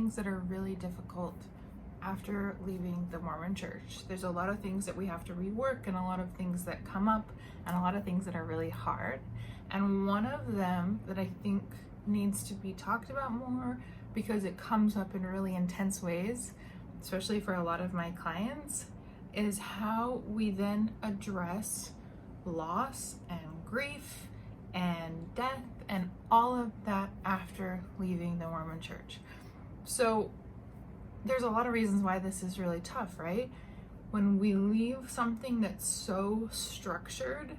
things that are really difficult after leaving the Mormon church. There's a lot of things that we have to rework, and a lot of things that come up, and a lot of things that are really hard. And one of them that I think needs to be talked about more, because it comes up in really intense ways, especially for a lot of my clients, is how we then address loss and grief and death and all of that after leaving the Mormon church. So there's a lot of reasons why this is really tough, right? When we leave something that's so structured,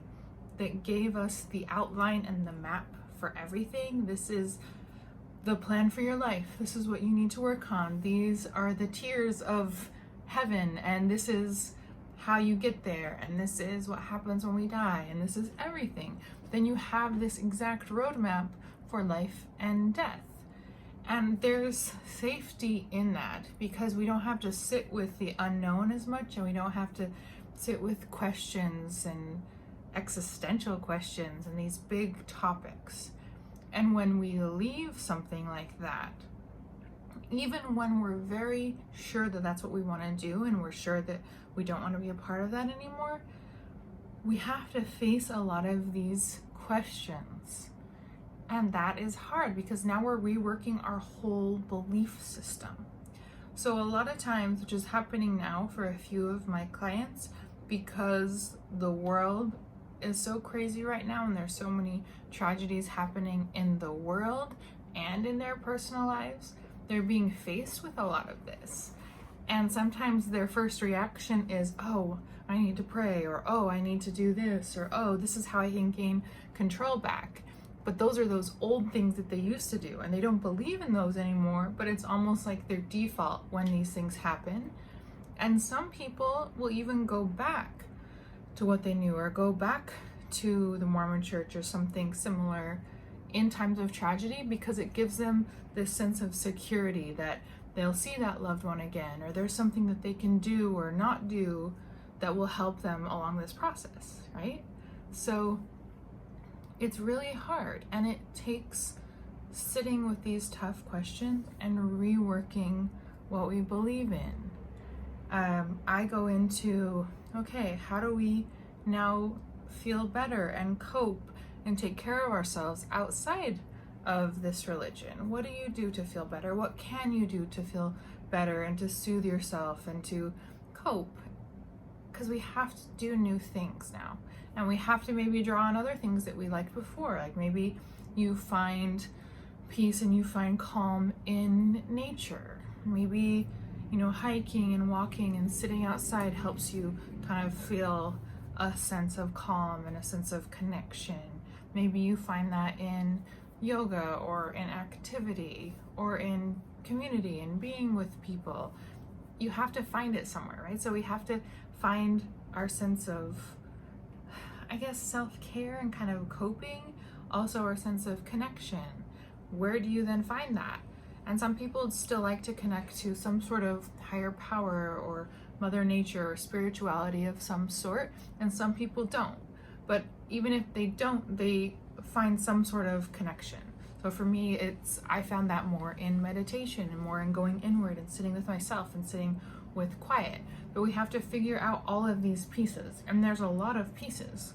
that gave us the outline and the map for everything. This is the plan for your life. This is what you need to work on. These are the tiers of heaven, and this is how you get there, and this is what happens when we die, and this is everything. Then you have this exact roadmap for life and death. And there's safety in that, because we don't have to sit with the unknown as much, and we don't have to sit with questions and existential questions and these big topics. And when we leave something like that, even when we're very sure that that's what we want to do, and we're sure that we don't want to be a part of that anymore, we have to face a lot of these questions. And that is hard, because now we're reworking our whole belief system. So a lot of times, which is happening now for a few of my clients, because the world is so crazy right now, and there's so many tragedies happening in the world and in their personal lives, they're being faced with a lot of this. And sometimes their first reaction is, oh, I need to pray, or oh, I need to do this, or oh, this is how I can gain control back. But those are those old things that they used to do, and they don't believe in those anymore, but it's almost like their default when these things happen. And some people will even go back to what they knew, or go back to the Mormon church or something similar in times of tragedy, because it gives them this sense of security that they'll see that loved one again, or there's something that they can do or not do that will help them along this process, right? So it's really hard, and it takes sitting with these tough questions and reworking what we believe in. I go into, okay, how do we now feel better and cope and take care of ourselves outside of this religion? What do you do to feel better? What can you do to feel better and to soothe yourself and to cope? Because we have to do new things now, and we have to maybe draw on other things that we liked before. Like maybe you find peace and you find calm in nature. Maybe, hiking and walking and sitting outside helps you kind of feel a sense of calm and a sense of connection. Maybe you find that in yoga, or in activity, or in community and being with people. You have to find it somewhere, right? So we have to find our sense of, I guess, self-care and kind of coping, also our sense of connection. Where do you then find that? And some people still like to connect to some sort of higher power or Mother Nature or spirituality of some sort, and some people don't. But even if they don't, they find some sort of connection. So for me, I found that more in meditation and more in going inward and sitting with myself and sitting with quiet. But we have to figure out all of these pieces, and there's a lot of pieces.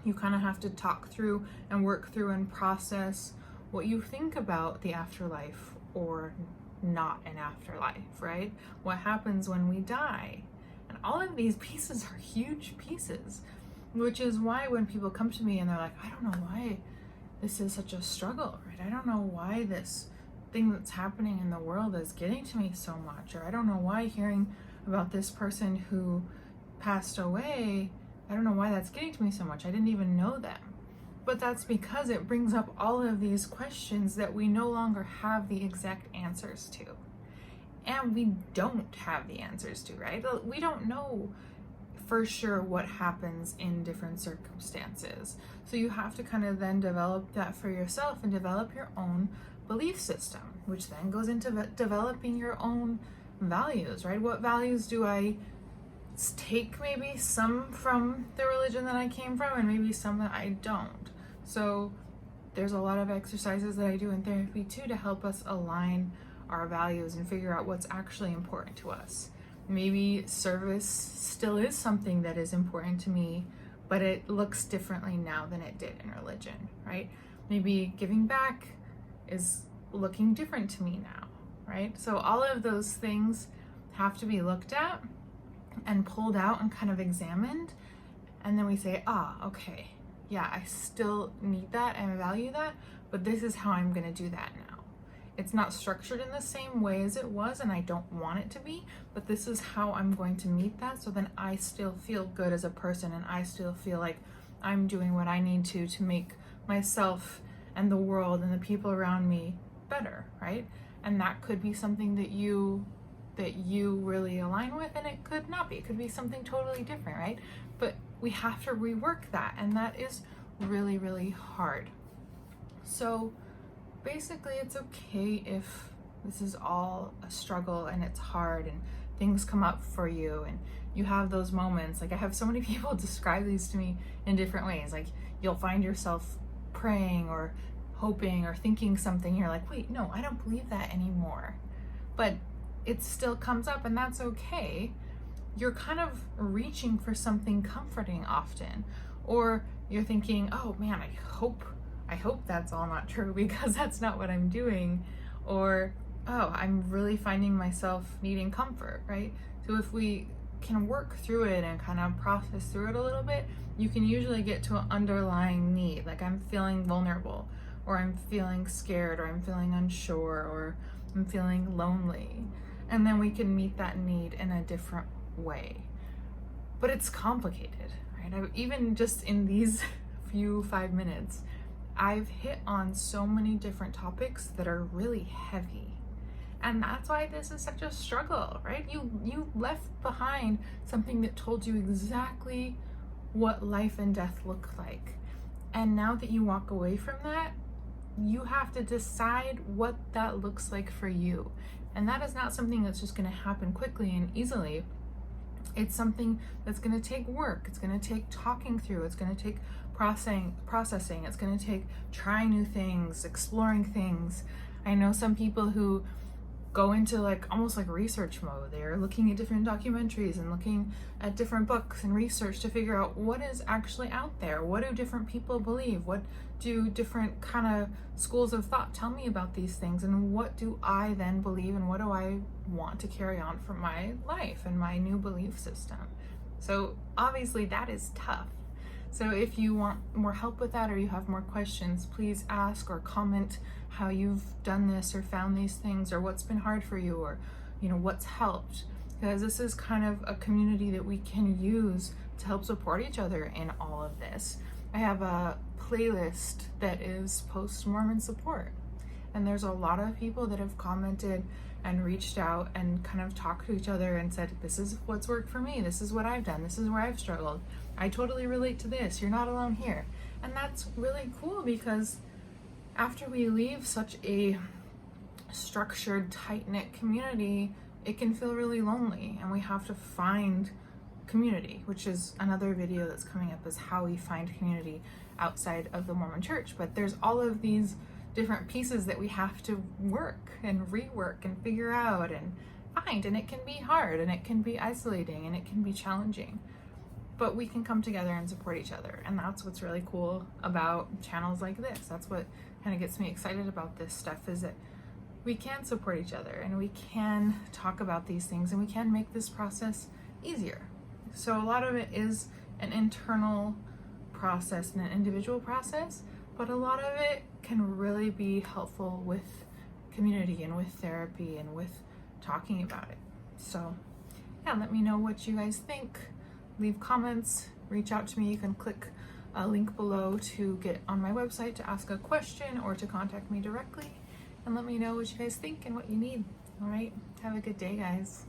You kind of have to talk through and work through and process what you think about the afterlife or not an afterlife, right? What happens when we die? And all of these pieces are huge pieces, which is why when people come to me and they're like, I don't know why this is such a struggle, right? I don't know why this thing that's happening in the world is getting to me so much, or I don't know why hearing about this person who passed away, I don't know why that's getting to me so much. I didn't even know them. But that's because it brings up all of these questions that we no longer have the exact answers to. And we don't have the answers to, right? We don't know for sure what happens in different circumstances. So you have to kind of then develop that for yourself and develop your own belief system, which then goes into developing your own values, right? What values do I take? Maybe some from the religion that I came from, and maybe some that I don't. So there's a lot of exercises that I do in therapy too to help us align our values and figure out what's actually important to us. Maybe service still is something that is important to me, but it looks differently now than it did in religion, right? Maybe giving back is looking different to me now, right? So all of those things have to be looked at and pulled out and kind of examined. And then we say, okay, yeah, I still need that and value that, but this is how I'm going to do that now. It's not structured in the same way as it was, and I don't want it to be, but this is how I'm going to meet that, so then I still feel good as a person, and I still feel like I'm doing what I need to make myself and the world and the people around me better, right? And that could be something that you really align with, and it could not be. It could be something totally different, right? But we have to rework that, and that is really, really hard. So basically, it's okay if this is all a struggle and it's hard and things come up for you and you have those moments. Like, I have so many people describe these to me in different ways. Like, you'll find yourself praying or hoping or thinking something. You're like, wait, no, I don't believe that anymore. But it still comes up, and that's okay. You're kind of reaching for something comforting often. Or you're thinking, oh man, I hope that's all not true, because that's not what I'm doing. Or, oh, I'm really finding myself needing comfort, right? So if we can work through it and kind of process through it a little bit, you can usually get to an underlying need. Like, I'm feeling vulnerable, or I'm feeling scared, or I'm feeling unsure, or I'm feeling lonely. And then we can meet that need in a different way. But it's complicated, right? Even just in these few 5 minutes, I've hit on so many different topics that are really heavy. And that's why this is such a struggle, right? You left behind something that told you exactly what life and death look like. And now that you walk away from that, you have to decide what that looks like for you. And that is not something that's just going to happen quickly and easily. It's something that's going to take work. It's going to take talking through. It's going to take processing. It's going to take trying new things, exploring things. I know some people who go into almost like research mode. They're looking at different documentaries and looking at different books and research to figure out what is actually out there. What do different people believe? What do different kind of schools of thought tell me about these things? And what do I then believe, and what do I want to carry on for my life and my new belief system? So obviously that is tough. So if you want more help with that, or you have more questions, please ask or comment how you've done this or found these things, or what's been hard for you, or what's helped, because this is kind of a community that we can use to help support each other in all of this. I have a playlist that is post-Mormon support, and there's a lot of people that have commented and reached out and kind of talked to each other and said, this is what's worked for me, this is what I've done, this is where I've struggled, I totally relate to this, you're not alone here. And that's really cool, because after we leave such a structured, tight-knit community, it can feel really lonely, and we have to find community, which is another video that's coming up, is how we find community outside of the Mormon church. But there's all of these different pieces that we have to work and rework and figure out and find, and it can be hard, and it can be isolating, and it can be challenging, but we can come together and support each other. And that's what's really cool about channels like this. That's what kind of gets me excited about this stuff, is that we can support each other, and we can talk about these things, and we can make this process easier. So a lot of it is an internal process and an individual process, but a lot of it can really be helpful with community and with therapy and with talking about it. So yeah, let me know what you guys think. Leave comments, reach out to me. You can click a link below to get on my website to ask a question or to contact me directly, and let me know what you guys think and what you need. All right, have a good day, guys.